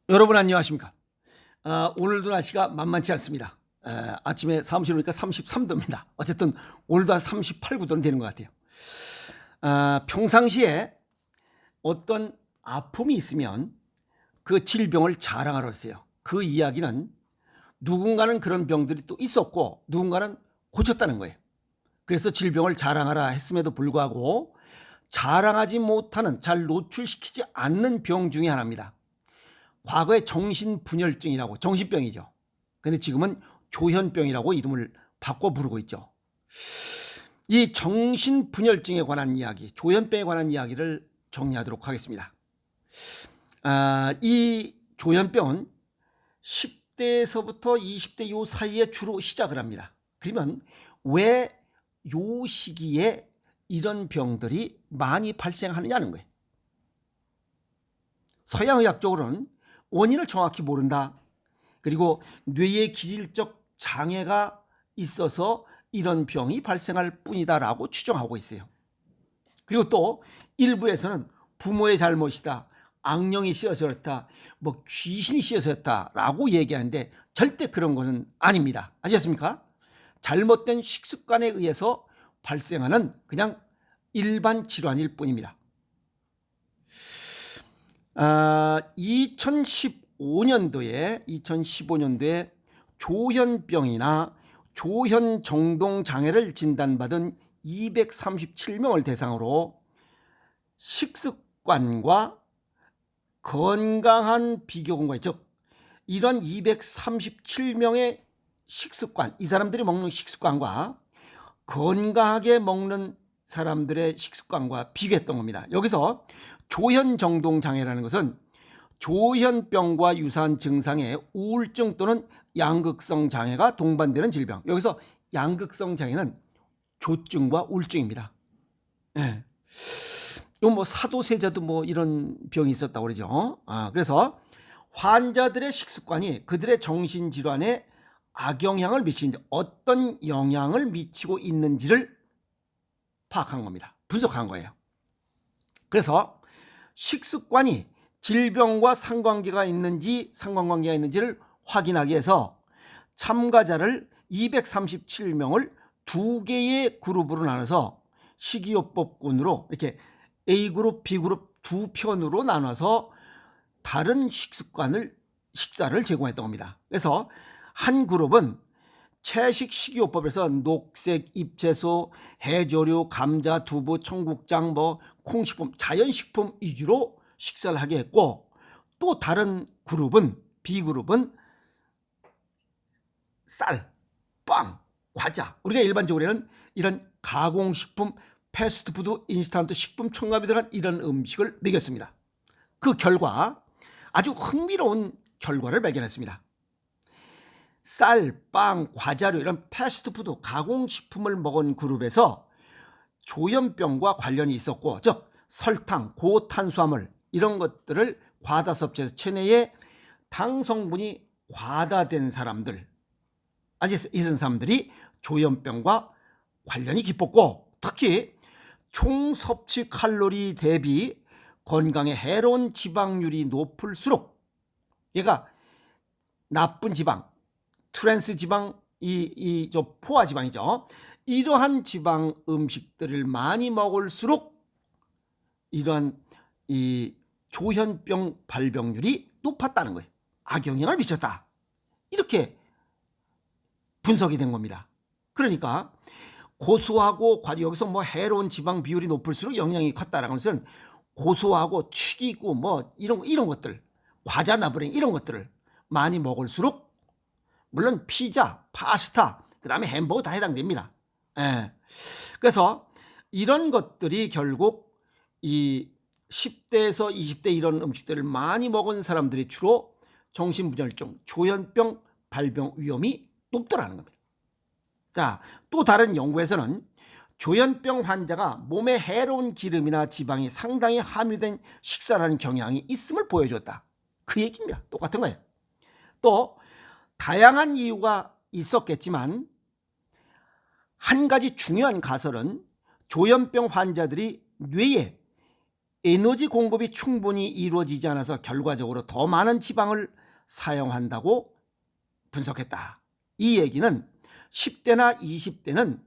여러분 안녕하십니까? 오늘도 날씨가 만만치 않습니다. 아침에 사무실 오니까 33도입니다. 어쨌든 오늘도 한 38, 9도는 되는 것 같아요. 평상시에 어떤 아픔이 있으면 그 질병을 자랑하러 했어요. 그 이야기는 누군가는 그런 병들이 또 있었고 누군가는 고쳤다는 거예요. 그래서 질병을 자랑하라 했음에도 불구하고 자랑하지 못하는, 잘 노출시키지 않는 병 중에 하나입니다. 과거에 정신분열증이라고, 정신병이죠. 근데 지금은 조현병이라고 이름을 바꿔 부르고 있죠. 이 정신분열증에 관한 이야기, 조현병에 관한 이야기를 정리하도록 하겠습니다. 이 조현병은 10대에서부터 20대 요 사이에 주로 시작을 합니다. 그러면 왜 요 시기에 이런 병들이 많이 발생하느냐는 거예요. 서양의학적으로는 원인을 정확히 모른다. 그리고 뇌의 기질적 장애가 있어서 이런 병이 발생할 뿐이다라고 추정하고 있어요. 그리고 또 일부에서는 부모의 잘못이다, 악령이 씌어서 그렇다, 뭐 귀신이 씌어서 그렇다라고 얘기하는데 절대 그런 것은 아닙니다. 아시겠습니까? 잘못된 식습관에 의해서 발생하는 그냥 일반 질환일 뿐입니다. 2015년도에 조현병이나 조현정동 장애를 진단받은 237명을 대상으로 식습관과 건강한 비교공과, 즉 이런 237명의 식습관, 이 사람들이 먹는 식습관과 건강하게 먹는 사람들의 식습관과 비교했던 겁니다. 여기서 조현정동 장애라는 것은 조현병과 유사한 증상의 우울증 또는 양극성 장애가 동반되는 질병. 여기서 양극성 장애는 조증과 우울증입니다. 네. 이건 뭐 사도세자도 뭐 이런 병이 있었다고 그러죠. 그래서 환자들의 식습관이 그들의 정신질환에 악영향을 미치는지, 어떤 영향을 미치고 있는지를 파악한 겁니다. 분석한 거예요. 그래서 식습관이 질병과 상관관계가 있는지를 확인하기 위해서 참가자를 237명을 두 개의 그룹으로 나눠서 식이요법군으로 이렇게 A그룹, B그룹 두 편으로 나눠서 다른 식사를 제공했던 겁니다. 그래서 한 그룹은 채식 식이요법에서 녹색 잎채소, 해조류, 감자, 두부, 청국장, 콩식품, 자연식품 위주로 식사를 하게 했고, 또 다른 그룹은, B그룹은 쌀, 빵, 과자, 우리가 일반적으로는 이런 가공식품, 패스트푸드, 인스턴트 식품 첨가물이 들어간 이런 음식을 먹였습니다. 그 결과 아주 흥미로운 결과를 발견했습니다. 쌀, 빵, 과자류 이런 패스트푸드, 가공식품을 먹은 그룹에서 조현병과 관련이 있었고, 즉 설탕, 고탄수화물 이런 것들을 과다 섭취해서 체내에 당 성분이 과다된 사람들, 이런 사람들이 조현병과 관련이 깊었고, 특히 총 섭취 칼로리 대비 건강에 해로운 지방률이 높을수록, 얘가 나쁜 지방, 트랜스 지방, 저 포화 지방이죠. 이러한 지방 음식들을 많이 먹을수록 이러한 이 조현병 발병률이 높았다는 거예요. 악영향을 미쳤다. 이렇게 분석이 된 겁니다. 그러니까 고소하고 여기서 뭐 해로운 지방 비율이 높을수록 영향이 컸다라는 것은 고소하고 튀기고 이런 것들, 과자 나부랭 이런 것들을 많이 먹을수록, 물론 피자, 파스타, 그 다음에 햄버거 다 해당됩니다. 그래서 이런 것들이 결국 이 10대에서 20대 이런 음식들을 많이 먹은 사람들이 주로 정신분열증, 조현병 발병 위험이 높더라는 겁니다. 자, 또 다른 연구에서는 조현병 환자가 몸에 해로운 기름이나 지방이 상당히 함유된 식사라는 경향이 있음을 보여줬다. 그 얘기입니다. 똑같은 거예요. 또 다양한 이유가 있었겠지만 한 가지 중요한 가설은 조현병 환자들이 뇌에 에너지 공급이 충분히 이루어지지 않아서 결과적으로 더 많은 지방을 사용한다고 분석했다. 이 얘기는 10대나 20대는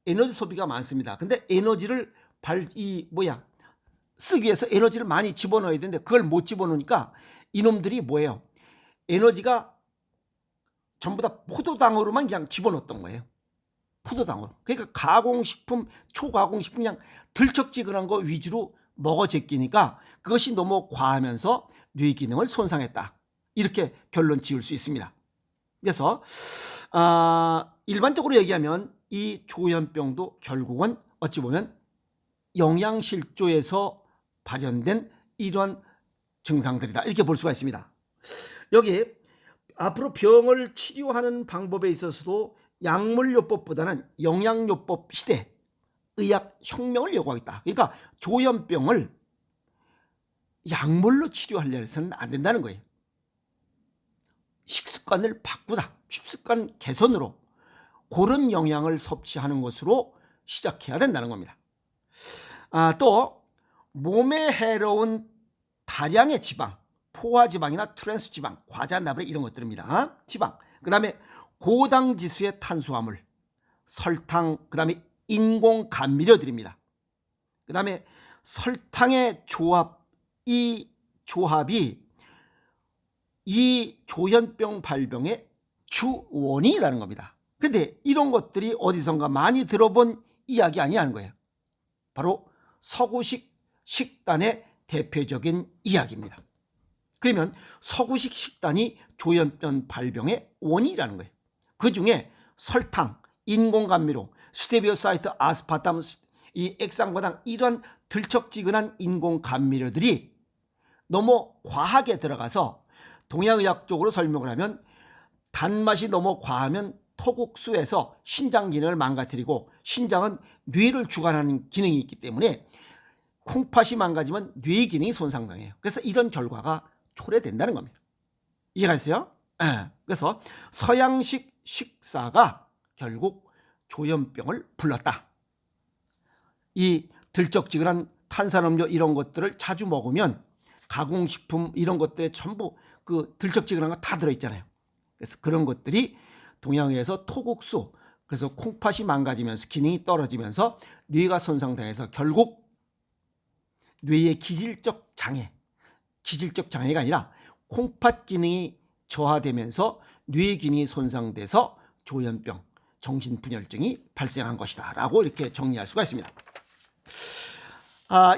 에너지 소비가 많습니다. 근데 에너지를 쓰기 위해서 에너지를 많이 집어넣어야 되는데 그걸 못 집어넣으니까 이놈들이 뭐예요? 에너지가 전부 다 포도당으로만 그냥 집어넣었던 거예요. 포도당으로. 그러니까 가공식품, 초가공식품 그냥 들쩍지근한 거 위주로 먹어 제끼니까 그것이 너무 과하면서 뇌 기능을 손상했다. 이렇게 결론 지을 수 있습니다. 그래서 일반적으로 얘기하면 이 조현병도 결국은 어찌 보면 영양실조에서 발현된 이러한 증상들이다. 이렇게 볼 수가 있습니다. 여기 앞으로 병을 치료하는 방법에 있어서도 약물요법보다는 영양요법 시대 의학 혁명을 요구하겠다. 그러니까 조현병을 약물로 치료하려 해서는 안 된다는 거예요. 식습관을 바꾸다. 식습관 개선으로 그런 영양을 섭취하는 것으로 시작해야 된다는 겁니다. 또 몸에 해로운 다량의 지방, 포화지방이나 트랜스지방, 과자, 나브레 이런 것들입니다. 지방, 그 다음에 고당 지수의 탄수화물, 설탕, 그 다음에 인공 감미료들입니다. 그 다음에 설탕의 조합, 이 조합이 이 조현병 발병의 주 원인이라는 겁니다. 그런데 이런 것들이 어디선가 많이 들어본 이야기 아니냐는 거예요. 바로 서구식 식단의 대표적인 이야기입니다. 그러면 서구식 식단이 조현병 발병의 원인이라는 거예요. 그중에 설탕, 인공감미료, 스테비오사이트, 아스파탐, 이 액상과당 이런 들쩍지근한 인공감미료들이 너무 과하게 들어가서 동양의학적으로 설명을 하면 단맛이 너무 과하면 토국수에서 신장 기능을 망가뜨리고 신장은 뇌를 주관하는 기능이 있기 때문에 콩팥이 망가지면 뇌 기능이 손상당해요. 그래서 이런 결과가 초래된다는 겁니다. 이해가 있어요? 그래서 서양식 식사가 결국 조현병을 불렀다. 이 들쩍지근한 탄산음료 이런 것들을 자주 먹으면 가공식품 이런 것들에 전부 그 들쩍지근한 거 다 들어있잖아요. 그래서 그런 것들이 동양에서 토국수, 그래서 콩팥이 망가지면서 기능이 떨어지면서 뇌가 손상당해서 결국 뇌의 기질적 장애가 아니라 콩팥 기능이 저하되면서 뇌 기능이 손상돼서 조현병, 정신분열증이 발생한 것이다 라고 이렇게 정리할 수가 있습니다.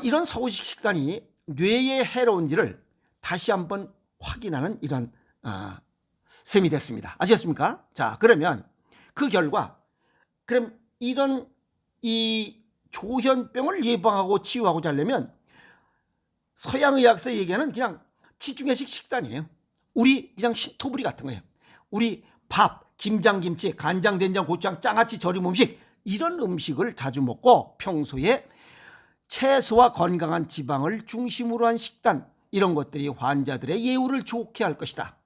이런 서구식 식단이 뇌에 해로운지를 다시 한번 확인하는 이런 셈이 됐습니다. 아시겠습니까? 자, 그러면 그 결과 그럼 이런 이 조현병을 예방하고 치유하고자 하려면 서양의학에서 얘기하는 그냥 지중해식 식단이에요. 우리 그냥 신토부리 같은 거예요. 우리 밥, 김장김치, 간장, 된장, 고추장, 장아찌, 절임 음식 이런 음식을 자주 먹고 평소에 채소와 건강한 지방을 중심으로 한 식단 이런 것들이 환자들의 예후를 좋게 할 것이다.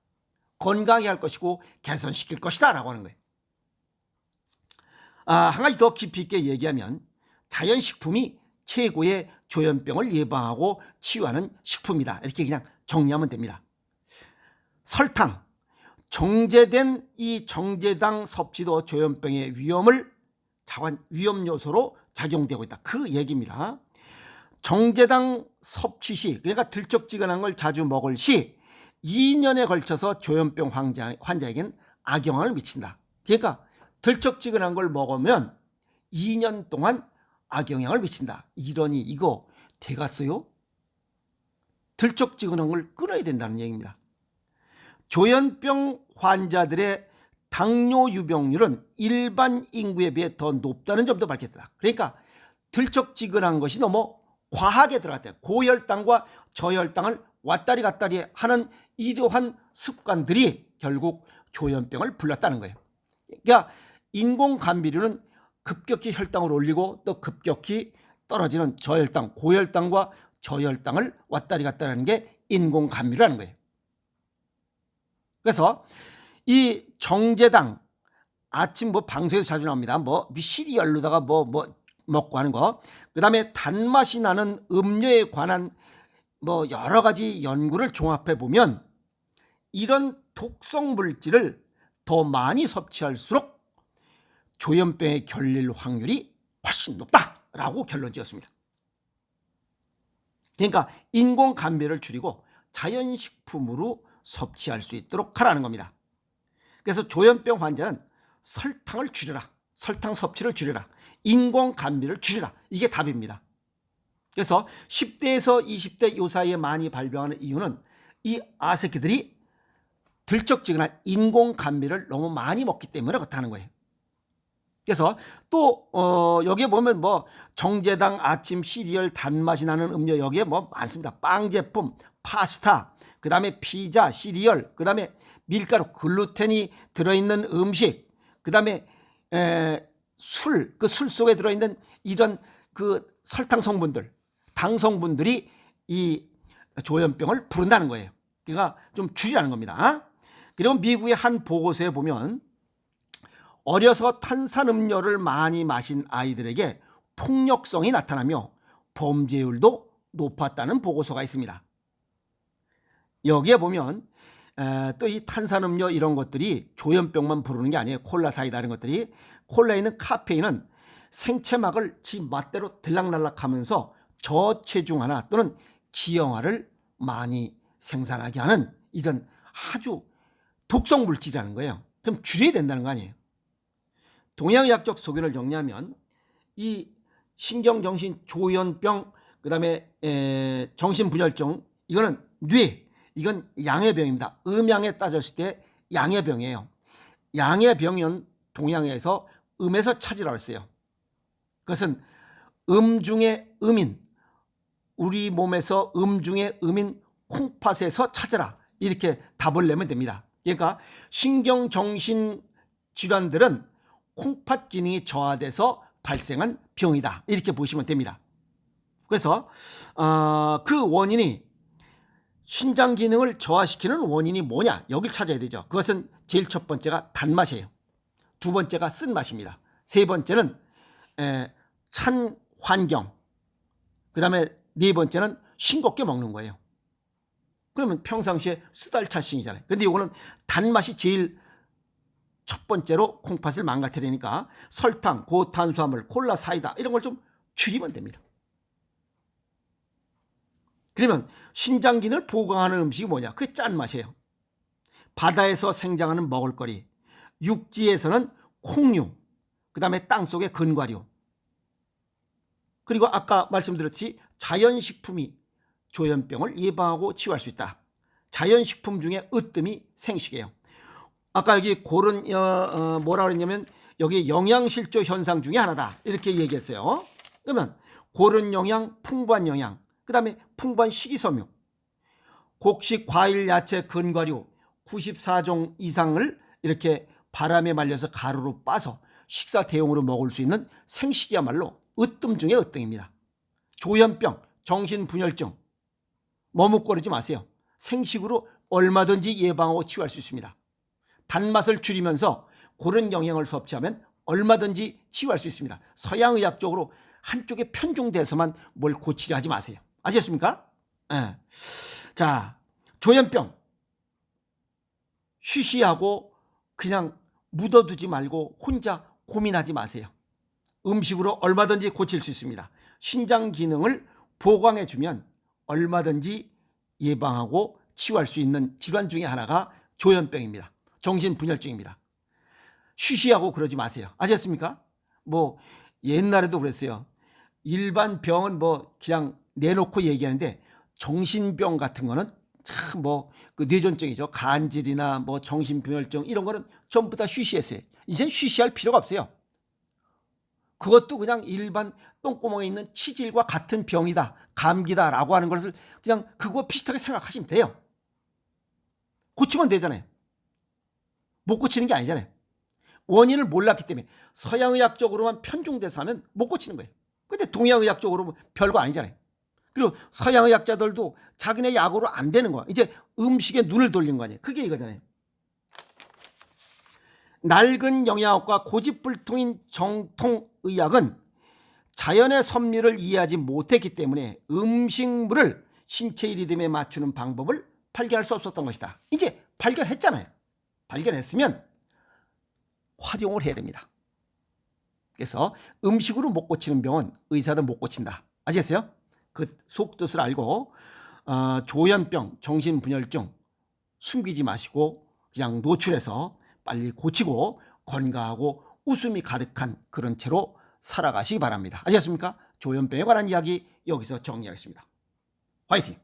건강하게 할 것이고 개선시킬 것이다 라고 하는 거예요. 한 가지 더 깊이 있게 얘기하면 자연식품이 최고의 조현병을 예방하고 치유하는 식품이다. 이렇게 그냥 정리하면 됩니다. 설탕, 정제된 이 정제당 섭취도 조현병의 위험 요소로 작용되고 있다. 그 얘기입니다. 정제당 섭취 시, 그러니까 들쩍지근한 걸 자주 먹을 시 2년에 걸쳐서 조현병 환자에겐 악영향을 미친다. 그러니까 들쩍지근한 걸 먹으면 2년 동안 악영향을 미친다. 이러니 이거 되겠어요? 들쩍지근한 걸 끊어야 된다는 얘기입니다. 조현병 환자들의 당뇨 유병률은 일반 인구에 비해 더 높다는 점도 밝혔다. 그러니까 들쩍지근한 것이 너무 과하게 들어갔대요. 고혈당과 저혈당을 왔다리 갔다리 하는 이러한 습관들이 결국 조현병을 불렀다는 거예요. 그러니까 인공감미료는 급격히 혈당을 올리고 또 급격히 떨어지는 저혈당, 고혈당과 저혈당을 왔다리 갔다리 하는 게 인공감미료라는 거예요. 그래서 이 정제당 아침 방송에도 자주 나옵니다. 시리얼로다가 먹고 하는 거. 그 다음에 단맛이 나는 음료에 관한 뭐 여러 가지 연구를 종합해 보면 이런 독성 물질을 더 많이 섭취할수록 조현병에 걸릴 확률이 훨씬 높다라고 결론 지었습니다. 그러니까 인공 감미를 줄이고 자연식품으로 섭취할 수 있도록 하라는 겁니다. 그래서 조현병 환자는 설탕을 줄여라, 설탕 섭취를 줄여라, 인공 감미를 줄여라, 이게 답입니다. 그래서 10대에서 20대 이 사이에 많이 발병하는 이유는 이 아새끼들이 들쩍지근한 인공 감미를 너무 많이 먹기 때문에 그렇다는 거예요. 그래서 또 여기에 보면 뭐 정제당 아침 시리얼 단맛이 나는 음료 여기에 뭐 많습니다. 빵 제품, 파스타, 그 다음에 피자, 시리얼, 그 다음에 밀가루, 글루텐이 들어있는 음식, 그 다음에 술, 그 술 속에 들어있는 이런 그 설탕 성분들, 당 성분들이 이 조현병을 부른다는 거예요. 그러니까 좀 줄이라는 겁니다. 그리고 미국의 한 보고서에 보면 어려서 탄산음료를 많이 마신 아이들에게 폭력성이 나타나며 범죄율도 높았다는 보고서가 있습니다. 여기에 보면 또 이 탄산음료 이런 것들이 조현병만 부르는 게 아니에요. 콜라, 사이다 이런 것들이, 콜라에 있는 카페인은 생체막을 지 맛대로 들락날락하면서 저체중화나 또는 기형아를 많이 생산하게 하는 이런 아주 독성 물질이라는 거예요. 그럼 줄여야 된다는 거 아니에요. 동양의학적 소견을 정리하면 이 신경정신 조현병, 그 다음에 정신분열증, 이거는 뇌, 이건 양해병입니다. 음양에 따졌을 때 양해병이에요. 양해병은 동양에서 음에서 찾으라고 했어요. 그것은 음 중에 음인, 우리 몸에서 음 중에 음인 콩팥에서 찾아라, 이렇게 답을 내면 됩니다. 그러니까 신경정신 질환들은 콩팥 기능이 저하돼서 발생한 병이다, 이렇게 보시면 됩니다. 그래서 그 원인이, 신장 기능을 저하시키는 원인이 뭐냐, 여길 찾아야 되죠. 그것은 제일 첫 번째가 단맛이에요. 두 번째가 쓴맛입니다. 세 번째는 찬 환경, 그 다음에 네 번째는 싱겁게 먹는 거예요. 그러면 평상시에 쓰달차싱이잖아요. 근데 이거는 단맛이 제일 첫 번째로 콩팥을 망가뜨리니까 설탕, 고탄수화물, 콜라, 사이다 이런 걸 좀 줄이면 됩니다. 그러면 신장 기능을 보강하는 음식이 뭐냐? 그게 짠맛이에요. 바다에서 생장하는 먹을거리, 육지에서는 콩류, 그 다음에 땅속의 근과류, 그리고 아까 말씀드렸듯이 자연식품이 조현병을 예방하고 치유할 수 있다. 자연식품 중에 으뜸이 생식이에요. 아까 여기 고른 뭐라 그랬냐면 여기 영양실조 현상 중에 하나다, 이렇게 얘기했어요. 그러면 고른 영양, 풍부한 영양, 그 다음에 풍부한 식이섬유, 곡식, 과일, 야채, 근과류 94종 이상을 이렇게 바람에 말려서 가루로 빠서 식사 대용으로 먹을 수 있는 생식이야말로 으뜸 중에 으뜸입니다. 조현병, 정신분열증 머뭇거리지 마세요. 생식으로 얼마든지 예방하고 치유할 수 있습니다. 단맛을 줄이면서 고른 영양을 섭취하면 얼마든지 치유할 수 있습니다. 서양의학적으로 한쪽에 편중돼서만 뭘 고치려 하지 마세요. 아셨습니까? 네. 자, 조현병 쉬쉬하고 그냥 묻어두지 말고 혼자 고민하지 마세요. 음식으로 얼마든지 고칠 수 있습니다. 신장 기능을 보강해주면 얼마든지 예방하고 치유할 수 있는 질환 중에 하나가 조현병입니다. 정신분열증입니다. 쉬쉬하고 그러지 마세요. 아셨습니까? 뭐 옛날에도 그랬어요. 일반 병은 뭐 그냥 내놓고 얘기하는데 정신병 같은 거는 참 뭐 그 뇌전증이죠. 간질이나 뭐 정신분열증 이런 거는 전부 다 쉬쉬했어요. 이젠 쉬쉬할 필요가 없어요. 그것도 그냥 일반 똥구멍에 있는 치질과 같은 병이다, 감기다라고 하는 것을 그냥 그거 비슷하게 생각하시면 돼요. 고치면 되잖아요. 못 고치는 게 아니잖아요. 원인을 몰랐기 때문에 서양의학적으로만 편중돼서 하면 못 고치는 거예요. 근데 동양의학적으로 별거 아니잖아요. 그리고 서양의학자들도 자기네 약으로 안 되는 거야. 이제 음식에 눈을 돌린 거 아니에요. 그게 이거잖아요. 낡은 영양학과 고집불통인 정통의학은 자연의 섭리를 이해하지 못했기 때문에 음식물을 신체 리듬에 맞추는 방법을 발견할 수 없었던 것이다. 이제 발견했잖아요. 발견했으면 활용을 해야 됩니다. 그래서 음식으로 못 고치는 병은 의사도 못 고친다. 아시겠어요? 그 속뜻을 알고 조현병, 정신분열증 숨기지 마시고 그냥 노출해서 빨리 고치고 건강하고 웃음이 가득한 그런 채로 살아가시기 바랍니다. 아시겠습니까? 조현병에 관한 이야기 여기서 정리하겠습니다. 화이팅!